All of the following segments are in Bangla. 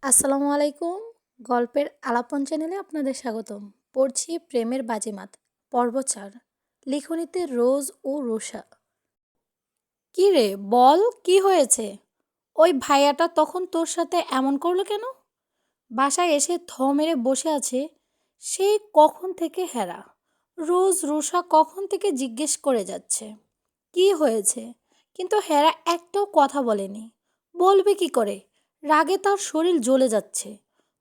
আসসালামু আলাইকুম। গল্পের আলাপন চ্যানেলে আপনাদের স্বাগতম। পড়ছি প্রেমের বাজিমাত পর্ব ৪। লিখনীতে রোজ ও রোষা। কি রে বল, কি হয়েছে? ওই ভাইয়াটা তখন তোর সাথে এমন করলো কেন? বাসায় এসে থ মেরে বসে আছে সেই কখন থেকে হেরা। রোজ রোষা কখন থেকে জিজ্ঞেস করে যাচ্ছে কি হয়েছে, কিন্তু হেরা একটাও কথা বলেনি। বলবে কি করে? রাগে তার শরীর জ্বলে যাচ্ছে।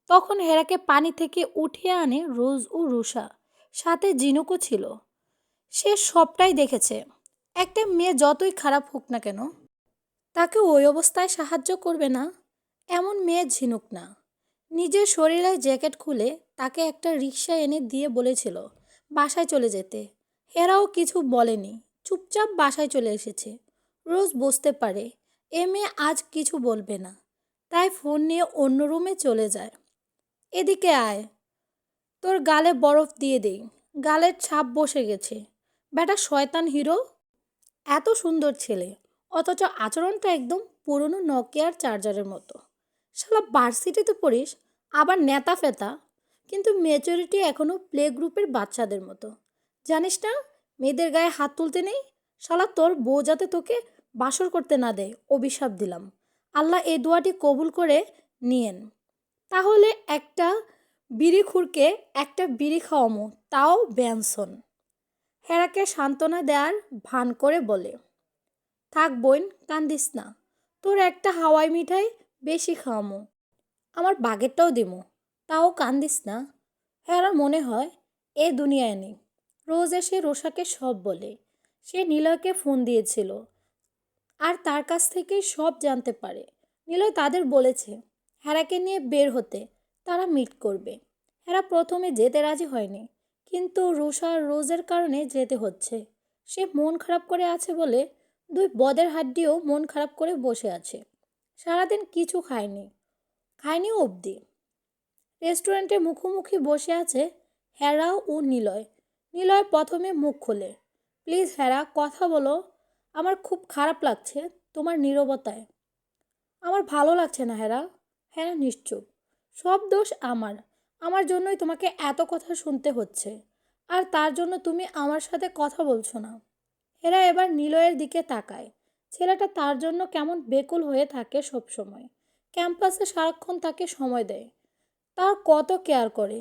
তখন হেরাকে পানি থেকে উঠিয়ে আনে রোজ ও রুষা, সাথে জিনুকও ছিল। সে সবটাই দেখেছে। একটা মেয়ে যতই খারাপ হোক না কেন, তাকে ওই অবস্থায় সাহায্য করবে না এমন মেয়ে ঝিনুক না। নিজের শরীরের জ্যাকেট খুলে তাকে একটা রিকশা এনে দিয়ে বলেছিল বাসায় চলে যেতে। হেরাও কিছু বলেনি, চুপচাপ বাসায় চলে এসেছে। রোজ বুঝতে পারে এ মেয়ে আজ কিছু বলবে না, তাই ফোন নিয়ে অন্য রুমে চলে যায়। এদিকে আয়, তোর গালে বরফ দিয়ে দেই। গালের ছাপ বসে গেছে। বেটা শয়তান হিরো। এত সুন্দর ছেলে, অথচ আচরণটা একদম পুরনো নকিয়ার চার্জারের মতো। শালা ভার্সিটিতে পড়িস, আবার নেতা ফেতা, কিন্তু মেচুরিটি এখনও প্লে গ্রুপের বাচ্চাদের মতো। জানিস না মেয়েদের গায়ে হাত তুলতে নেই? শালা তোর বউ যাতে তোকে বাসর করতে না দেয় অভিশাপ দিলাম। আল্লাহ এই দোয়াটি কবুল করে নিয়েন। তাহলে একটা বিড়ি খুরকে একটা বিড়ি খাওয়ামো, তাও ব্যানসন। হেরাকে সান্ত্বনা দেওয়ার ভান করে বলে, থাক বোন, কান্দিস না। তোর একটা হাওয়াই মিঠাই বেশি খাওয়ামো, আমার বাগেরটাও দিমু, তাও কান্দিস না। হেরার মনে হয় এ দুনিয়ায় নেই। রোজ এসে রোষাকে সব বলে। সে নিলয়কে ফোন দিয়েছিল আর তার কাছ থেকেই সব জানতে পারে। নিলয় তাদের বলেছে হেরাকে নিয়ে বের হতে, তারা মিট করবে। হেরা প্রথমে যেতে রাজি হয়নি, কিন্তু রুষা রোজের কারণে যেতে হচ্ছে। সে মন খারাপ করে আছে বলে দুই বদের হাড্ডিও মন খারাপ করে বসে আছে। সারাদিন কিছু খায়নি অবধি। রেস্টুরেন্টে মুখোমুখি বসে আছে হেরা ও নিলয়। নিলয় প্রথমে মুখ খোলে, প্লিজ হেরা কথা বলো, আমার খুব খারাপ লাগছে তোমার নীরবতায়। আমার ভালো লাগছে না হেরা। হেরা নিশ্চুপ। সব দোষ আমার, আমার জন্যই তোমাকে এত কথা শুনতে হচ্ছে, আর তার জন্য তুমি আমার সাথে কথা বলছো না। হেরা এবার নিলয়ের দিকে তাকায়। ছেলেটা তার জন্য কেমন বেকুল হয়ে থাকে সব সময়। ক্যাম্পাসে সারাক্ষণ তাকে সময় দেয়, তার কত কেয়ার করে।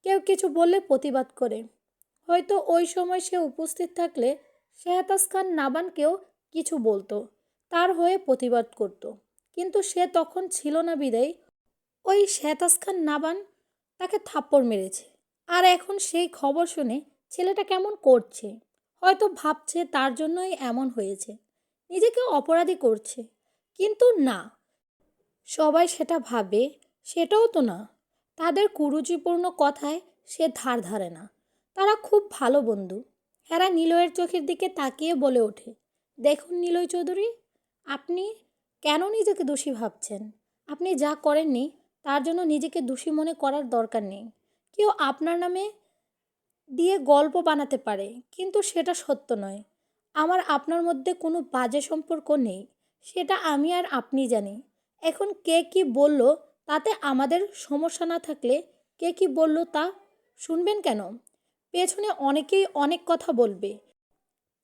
কেউ কিছু বললে প্রতিবাদ করে। হয়তো ওই সময় সে উপস্থিত থাকলে শেহতাজ খান নাবানকেও কিছু বলতো, তার হয়ে প্রতিবাদ করত। কিন্তু সে তখন ছিল না বিদায় ওই শেহতাজ খান নাবান তাকে থাপ্পড় মেরেছে। আর এখন সেই খবর শুনে ছেলেটা কেমন করছে। হয়তো ভাবছে তার জন্যই এমন হয়েছে, নিজেকে অপরাধী করছে। কিন্তু না, সবাই সেটা ভাবে, সেটাও তো না। তাদের কুরুচিপূর্ণ কথায় সে ধার ধারে না। তারা খুব ভালো বন্ধু। হেরা নিলয়ের চোখের দিকে তাকিয়ে বলে ওঠে, দেখুন নিলয় চৌধুরী, আপনি কেন নিজেকে দোষী ভাবছেন? আপনি যা করেননি তার জন্য নিজেকে দোষী মনে করার দরকার নেই। কেউ আপনার নামে দিয়ে গল্প বানাতে পারে, কিন্তু সেটা সত্য নয়। আমার আপনার মধ্যে কোনো বাজে সম্পর্ক নেই, সেটা আমি আর আপনি জানি। এখন কে কি বলল তাতে আমাদের সমস্যা না থাকলে কে কি বলল তা শুনবেন কেন? পেছনে অনেকেই অনেক কথা বলবে,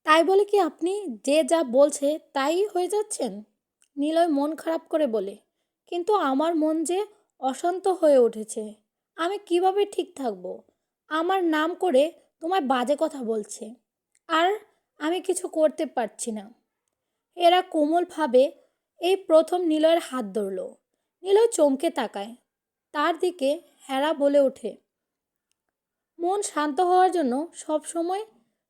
তাই বলে কি আপনি যে যা বলছে তাই হয়ে যাচ্ছেন? নিলয় মন খারাপ করে বলে, কিন্তু আমার মন যে অশান্ত হয়ে উঠেছে। আমি কিভাবে ঠিক থাকবো? আমার নাম করে তোমায় বাজে কথা বলছে, আর আমি কিছু করতে পারছি না। এরা কোমলভাবে এই প্রথম নিলয়ের হাত ধরল। নিলয় চমকে তাকায় তার দিকে। হেরা বলে ওঠে, মন শান্ত হওয়ার জন্য সব সময়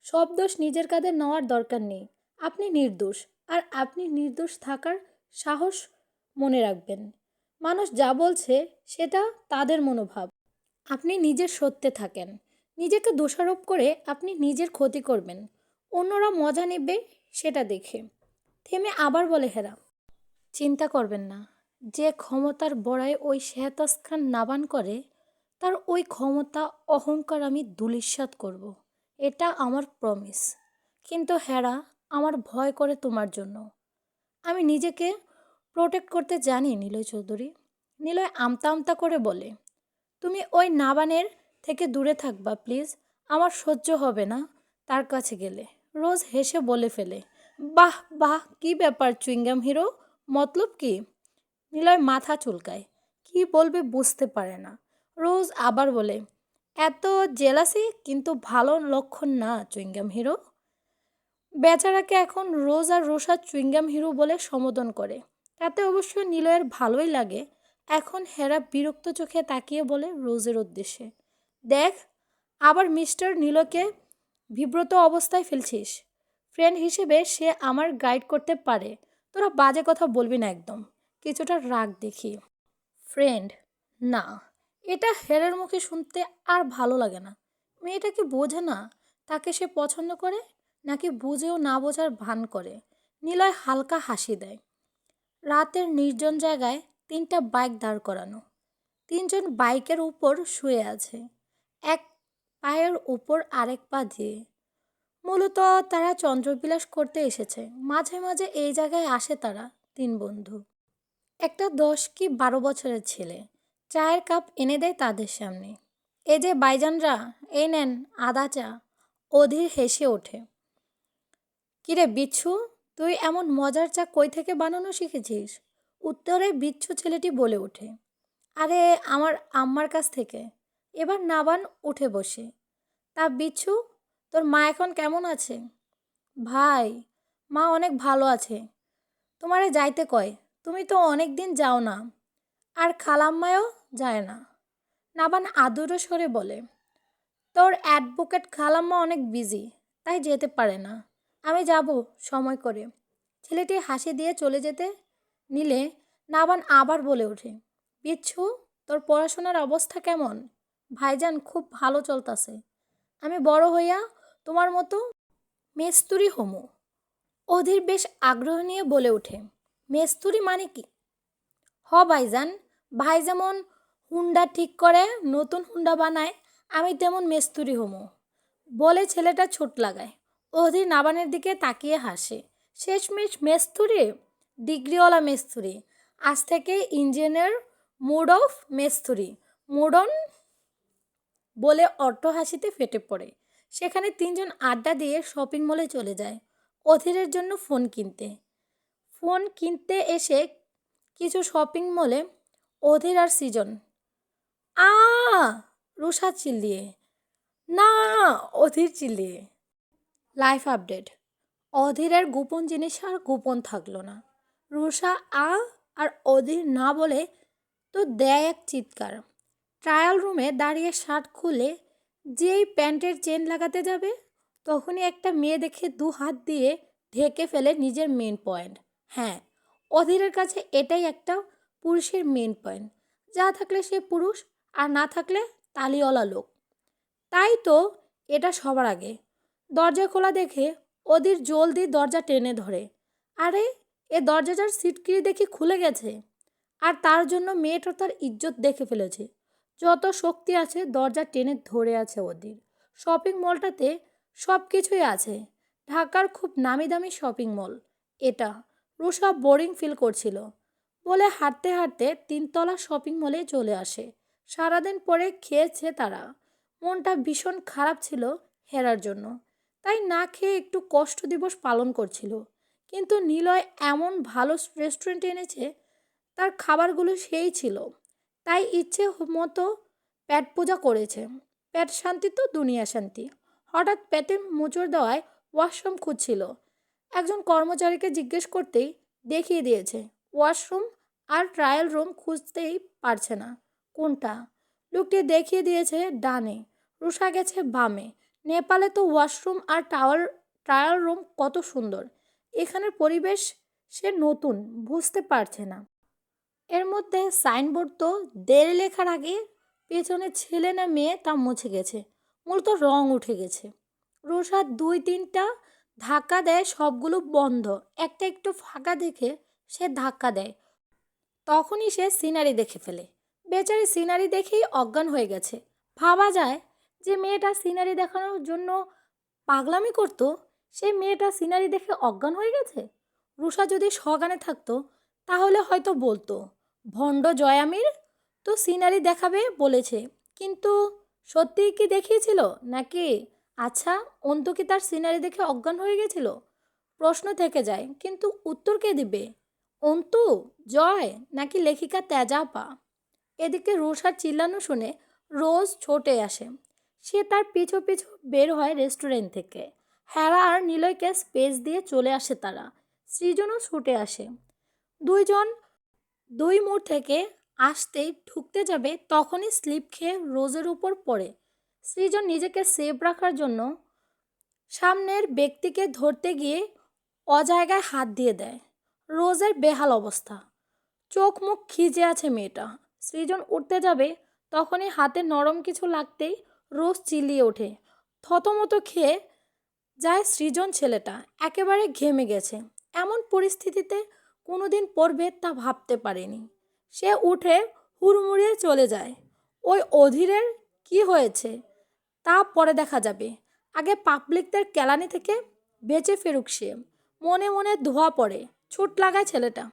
সব দোষ নিজের কাঁধে নেওয়ার দরকার নেই। আপনি নির্দোষ, আর আপনি নির্দোষ থাকার সাহস মনে রাখবেন। মানুষ যা বলছে সেটা তাদের মনোভাব। আপনি নিজের সত্যে থাকেন। নিজেকে দোষারোপ করে আপনি নিজের ক্ষতি করবেন, অন্যরা মজা নেবে সেটা দেখে। থেমে আবার বলে হেরা, চিন্তা করবেন না। যে ক্ষমতার বড়াই ওই শেহতাজ খান নাবান করে, তার ওই ক্ষমতা অহংকার আমি ধূলিসাৎ করব। এটা আমার প্রমিস। কিন্তু হেরা, আমার ভয় করে তোমার জন্য। আমি নিজেকে প্রোটেক্ট করতে জানি নিলয় চৌধুরী। নিলয় আমতা আমতা করে বলে, তুমি ওই নাবানের থেকে দূরে থাকবা প্লিজ, আমার সহ্য হবে না তার কাছে গেলে। রোজ হেসে বলে ফেলে, বাহ বাহ, কি ব্যাপার চুইংগাম হিরো, মতলব কি? নিলয় মাথা চুলকায়, কি বলবে বুঝতে পারে না। রোজ আবার বলে, এত জেলাসি কিন্তু ভালো লক্ষণ না চুইংগাম হিরো। বেচারাকে এখন রোজ আর রোষা চুইংগাম হিরো বলে সম্বোধন করে। তাতে অবশ্য নিলয়ের ভালোই লাগে। এখন হেরা বিরক্ত চোখে তাকিয়ে বলে রোজের উদ্দেশ্যে, দেখ, আবার মিস্টার নীলকে বিব্রত অবস্থায় ফেলছিস। ফ্রেন্ড হিসেবে সে আমার গাইড করতে পারে, তোরা বাজে কথা বলবি না একদম। কিছুটা রাগ দেখি। ফ্রেন্ড? না, এটা হেরার মুখে শুনতে আর ভালো লাগে না। মেয়েটা কি বোঝে না তাকে সে পছন্দ করে, নাকি বুঝেও না বোঝার ভান করে? নিলয় হালকা হাসি দেয়। রাতের নির্জন জায়গায় তিনটা বাইক দাঁড় করানো। তিনজন বাইকের উপর শুয়ে আছে, এক পায়ের উপর আরেক পা দিয়ে। মূলত তারা চন্দ্রবিলাস করতে এসেছে। মাঝে মাঝে এই জায়গায় আসে তারা তিন বন্ধু। একটা 10 কি 12 বছরের ছেলে চায়ের কাপ এনে দেয় তাদের সামনে। এই যে বাইজানরা, এই নেন আদা চা। অধীর হেসে ওঠে, কিরে বিচ্ছু, তুই এমন মজার চা কই থেকে বানানো শিখেছিস? উত্তরে বিচ্ছু ছেলেটি বলে ওঠে, আরে আমার আম্মার কাছ থেকে। এবার নাবান উঠে বসে, তা বিচ্ছু, তোর মা এখন কেমন আছে? ভাই, মা অনেক ভালো আছে। তোমারে যাইতে কয়, তুমি তো অনেক দিন যাও না। আর খালাম্মায়ও যায় না। নাবান আদুরো স্বরে বলে, তোর অ্যাডভোকেট খালাম্মা অনেক বিজি, তাই যেতে পারে না। আমি যাব সময় করে। ছেলেটি হাসি দিয়ে চলে যেতে নিলে নাবান আবার বলে ওঠে, বিচ্ছু, তোর পড়াশোনার অবস্থা কেমন? ভাইজান খুব ভালো চলতাছে। আমি বড় হইয়া তোমার মতো মেস্তুরি হমু। অধীর বেশ আগ্রহ নিয়ে বলে ওঠে, মেস্তুরি মানে কি? ভাইজান, ভাই যেমন হুন্ডা ঠিক করে নতুন হুন্ডা বানায়, আমি তেমন মেস্তুরি হমু। বলে ছেলেটা ছুট লাগায়। অধীর নাবানের দিকে তাকিয়ে হাসে। শেষমেশ মেস্তুরি, ডিগ্রিওয়ালা মেস্তুরি। আজ থেকে ইঞ্জিনিয়ার, মুড অফ মেস্তুরি, মুড অন। বলে অট্টহাসিতে ফেটে পড়ে। সেখানে তিনজন আড্ডা দিয়ে শপিং মলে চলে যায় অধীরের জন্য ফোন কিনতে। ফোন কিনতে এসে কিছু শপিং মলে অধীর আর সৃজন আ রুষা চিল্লিয়ে, না, অধীর চিল্লিয়ে। লাইফ আপডেট, অধীরের গোপন জিনিস আর গোপন থাকলো না। রুষা আ আর অধীর না বলে তো দেয় এক চিৎকার। ট্রায়াল রুমে দাঁড়িয়ে শার্ট খুলে যেই প্যান্টের চেন লাগাতে যাবে, তখনই একটা মেয়ে দেখে 2 হাত দিয়ে ঢেকে ফেলে নিজের মেন পয়েন্ট। হ্যাঁ, অধীরের কাছে এটাই একটা পুরুষের মেন পয়েন্ট। যা থাকলে সে পুরুষ, আর না থাকলে তালিওয়ালা লোক। তাই তো এটা সবার আগে। দরজা খোলা দেখে অধীর জলদি দরজা টেনে ধরে। আরে, এ দরজাটার সিটকিরি দেখি খুলে গেছে। আর তার জন্য মেয়েটা তার ইজ্জত দেখে ফেলেছে। যত শক্তি আছে দরজা টেনে ধরে আছে অধীর। শপিং মলটাতে সব কিছুই আছে। ঢাকার খুব নামি দামি শপিং মল এটা। রুষা বোরিং ফিল করছিল বলে হাঁটতে হাঁটতে 3 তলা শপিং মলে চলে আসে। সারাদিন পরে খেয়েছে তারা। মনটা ভীষণ খারাপ ছিল হেরার জন্য, তাই না খেয়ে একটু কষ্ট দিবস পালন করছিল। কিন্তু নিলয় এমন ভালো রেস্টুরেন্টে এনেছে, তার খাবারগুলো সেই ছিল, তাই ইচ্ছে মতো পেট পূজা করেছে। পেট শান্তি তো দুনিয়া শান্তি। হঠাৎ পেটে মোচড় দেওয়ায় ওয়াশরুম খুঁজছিল। একজন কর্মচারীকে জিজ্ঞেস করতেই দেখিয়ে দিয়েছে ওয়াশরুম, আর ট্রায়াল রুম খুঁজতেই পারছে না কোনটা। লোকটি দেখিয়ে দিয়েছে ডানে, রুষা গেছে বামে। নেপালে তো ওয়াশরুম আর ট্রায়াল রুম কত সুন্দর। এখানের পরিবেশ সে নতুন, বুঝতে পারছে না। এর মধ্যে সাইনবোর্ড তো দেড় লেখার আগে পেছনে ছেলে না মেয়ে তা মুছে গেছে, মূলত রং উঠে গেছে। রোষা 2-3টা ধাক্কা দেয়, সবগুলো বন্ধ। একটা একটু ফাঁকা দেখে সে ধাক্কা দেয়, তখনই সে সিনারি দেখে ফেলে। বেচারি সিনারি দেখেই অজ্ঞান হয়ে গেছে। ভাবা যায় যে মেয়েটা সিনারি দেখানোর জন্য পাগলামি করত, সে মেয়েটা সিনারি দেখে অজ্ঞান হয়ে গেছে। রুষা যদি সজ্ঞানে থাকতো তাহলে হয়তো বলতো, ভণ্ড জয়ামির তো সিনারি দেখাবে বলেছে, কিন্তু সত্যিই কি দেখিয়েছিল নাকি? আচ্ছা, অন্তু কি তার সিনারি দেখে অজ্ঞান হয়ে গেছিল? প্রশ্ন থেকে যায়, কিন্তু উত্তর কে দিবে? অন্তু, জয়, নাকি লেখিকা তেজাপা? এদিকে রোষার চিল্লানো শুনে রোজ ছুটে আসে। সে তার পিছু পিছু বের হয় রেস্টুরেন্ট থেকে। হেরা আর নিলয়কে স্পেস দিয়ে চলে আসে তারা। সৃজনও ছুটে আসে। দুইজন দুই মোড় থেকে আসতেই ঢুকতে যাবে, তখনই স্লিপ খেয়ে রোজের উপর পড়ে। সৃজন নিজেকে সেভ রাখার জন্য সামনের ব্যক্তিকে ধরতে গিয়ে অজায়গায় হাত দিয়ে দেয়। রোজের বেহাল অবস্থা, চোখ মুখ খিজে আছে মেয়েটা। সৃজন উঠতে যাবে, তখনই হাতে নরম কিছু লাগতেই রোজ চিল্লিয়ে ওঠে। থতমত খেয়ে যায় সৃজন। ছেলেটা একেবারে ঘেমে গেছে। এমন পরিস্থিতিতে কোনোদিন পড়বে তা ভাবতে পারেনি। সে উঠে হুড়মুড়িয়ে চলে যায়। ওই অধীরের কি হয়েছে তা পরে দেখা যাবে। আগে পাবলিকদের কেলানি থেকে বেঁচে ফেরুক সে। মনে মনে ধোয়া পড়ে, ছুট লাগায় ছেলেটা।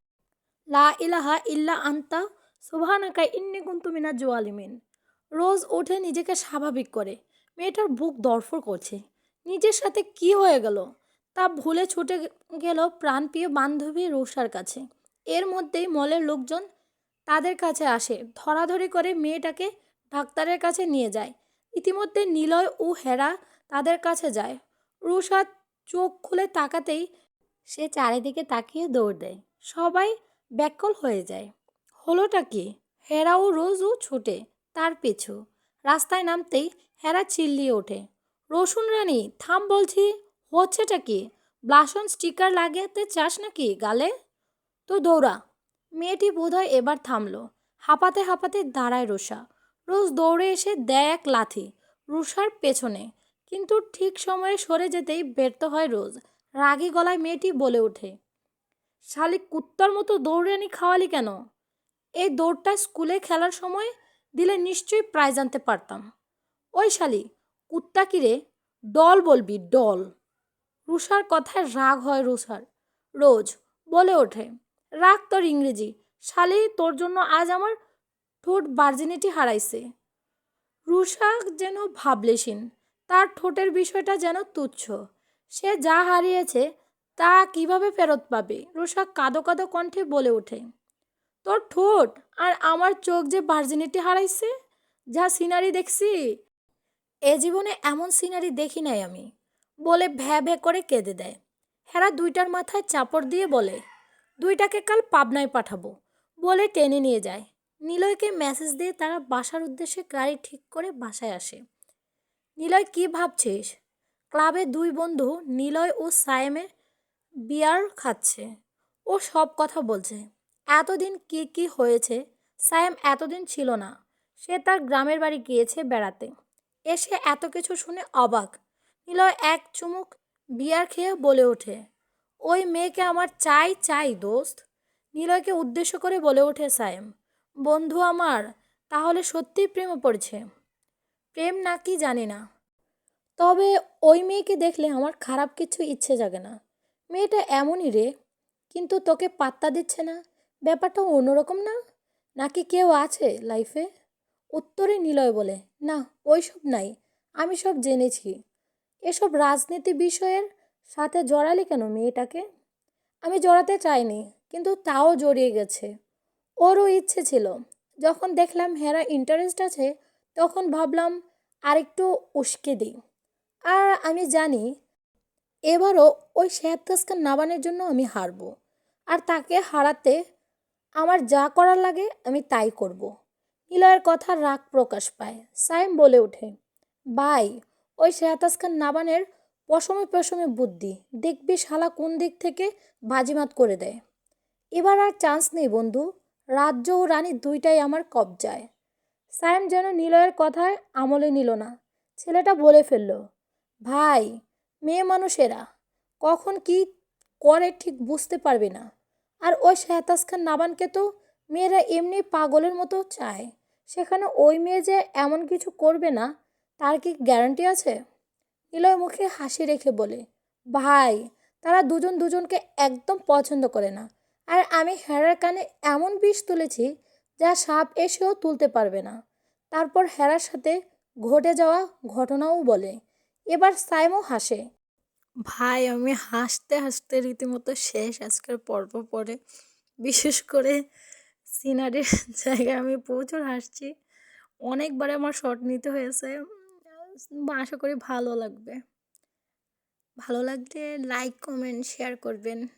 লা ইলাহা ইল্লা আন্তা সুবহানাকা ইন্নী কুনতু মিনাজ জালিমিন। রোজ উঠে নিজেকে স্বাভাবিক করে। মেয়েটার বুক ধড়ফড় করছে। নিজের সাথে কি হয়ে গেল তা ভুলে ছুটে গেল প্রাণপ্রিয় বান্ধবী রুষার কাছে। এর মধ্যেই মলের লোকজন তাদের কাছে আসে, ধরাধরি করে মেয়েটাকে ডাক্তারের কাছে নিয়ে যায়। ইতিমধ্যে নিলয় ও হেরা তাদের কাছে যায়। রুষা চোখ খুলে তাকাতেই সে চারিদিকে তাকিয়ে দৌড় দেয়। সবাই ব্যাকুল হয়ে যায়। হলোটা কি? হেরা ও রোজও ছুটে তার পিছু। রাস্তায় নামতেই হেরা চিল্লিয়ে ওঠে, রসুন রানী থাম বলছি! হচ্ছেটা কি? ব্লাশন স্টিকার লাগাতে চাস নাকি গালে? তো দৌড়া। মেয়েটি বোধহয় এবার থামলো। হাঁপাতে হাঁপাতে দাঁড়ায় রুষা। রোজ দৌড়ে এসে দেয় এক লাথি রুষার পেছনে, কিন্তু ঠিক সময়ে সরে যেতেই ব্যর্থ হয় রোজ। রাগী গলায় মেয়েটি বলে ওঠে, শালিক কুত্তার মতো দৌড়ানি খাওয়ালি কেন? এই দৌড়টা স্কুলে খেলার সময় দিলে নিশ্চয়ই প্রাইজ আনতে পারতাম। ওই শালি, কুত্তা কিরে? ডল বলবি, ডল। রুষার কথায় রাগ হয় রুষার। রোজ বলে ওঠে, রাগ তোর ইংরেজি! শালি, তোর জন্য আজ আমার ঠোঁট ভার্জিনিটি হারাইছে। রুষা যেন ভাবলেশীন। তার ঠোঁটের বিষয়টা যেন তুচ্ছ। সে যা হারিয়েছে তা কিভাবে ফেরত পাবে? রুষা কাঁদো কাঁদো কণ্ঠে বলে ওঠে, তোর ঠোঁট আর আমার চোখ যে ভার্জিনিটি হারাইছে! যা সিনারি দেখছি, এ জীবনে এমন সিনারি দেখি নাই আমি। বলে ভ্যা ভ্যা করে কেঁদে দেয়। হেরা দুইটার মাথায় চাপড় দিয়ে বলে, দুইটাকে কাল পাবনায় পাঠাবো বলে টেনে নিয়ে যায়। নিলয়কে মেসেজ দিয়ে তারা বাসার উদ্দেশ্যে গাড়ি ঠিক করে বাসায় আসে। নিলয়, কি ভাবছিস? ক্লাবে দুই বন্ধু নিলয় ও সায়েমে বিয়ার খাচ্ছে। ও সব কথা বলছে। এতদিন কি কি হয়েছে। সায়েম এতদিন ছিল না। সে তার গ্রামের বাড়ি গিয়েছে বেড়াতে। এসে এত কিছু শুনে অবাক। নিলয় এক চুমুক বিয়ার খেয়ে বলে ওঠে, ওই মেয়েকে আমার চাই চাই দোস্ত। নিলয়কে উদ্দেশ্য করে বলে ওঠে সায়েম, বন্ধু আমার তাহলে সত্যিই প্রেমে পড়েছে। প্রেম নাকি জানি না, তবে ওই মেয়েকে দেখলে আমার খারাপ কিছু ইচ্ছে জাগে না। মেয়েটা এমনই রে, কিন্তু তোকে পাত্তা দিচ্ছে না। ব্যাপারটা অন্যরকম না? নাকি কেউ আছে লাইফে? উত্তরে নিলয় বলে, না, ওইসব নাই। আমি সব জেনেছি। এসব রাজনীতি বিষয়ের সাথে জড়ালি কেন মেয়েটাকে? আমি জড়াতে চাইনি, কিন্তু তাও জড়িয়ে গেছে। ওরও ইচ্ছে ছিল। যখন দেখলাম হেরা ইন্টারেস্ট আছে, তখন ভাবলাম আরেকটু উস্কে দিই। আর আমি জানি এবারও ওই শেয়াত্তাসকে নাবানের জন্য আমি হারবো। আর তাকে হারাতে আমার যা করার লাগে আমি তাই করব। নিলয়ের কথা রাগ প্রকাশ পায়। সাইম বলে ওঠে, ভাই, ওই শেয়াতাস খান নাবানের পশমে পশমে বুদ্ধি। দেখবি শালা কোন দিক থেকে বাজিমাত করে দেয়। এবার আর চান্স নেই বন্ধু। রাজ্য ও রানী দুইটাই আমার কবজায়। সায়েম যেন নিলয়ের কথায় আমলে নিল না। ছেলেটা বলে ফেলল, ভাই, মেয়ে মানুষেরা কখন কি করে ঠিক বুঝতে পারবে না। আর ওই শেহতাজ খান নাবানকে তো মেয়েরা এমনি পাগলের মতো চায়। সেখানে ওই মেয়ে যে এমন কিছু করবে না তার কি গ্যারান্টি আছে? নিলয় মুখে হাসি রেখে বলে, ভাই, তারা দুজন দুজনকে একদম পছন্দ করে না। আর আমি হেরার কানে এমন বিষ তুলেছি যা সাপ এসেও তুলতে পারবে না। তারপর হেরার সাথে ঘটে যাওয়া ঘটনাও বলে। এবার সাইমও হাসে। ভাই আমি হাসতে হাসতে রীতিমতো শেষ আজকের পর্ব পড়ে। বিশেষ করে সিনারির জায়গায় আমি প্রচুর হাসছি। অনেকবার আমার শট নিতে হয়েছে। আশা করি ভালো লাগবে। ভালো লাগলে লাইক কমেন্ট শেয়ার করবেন।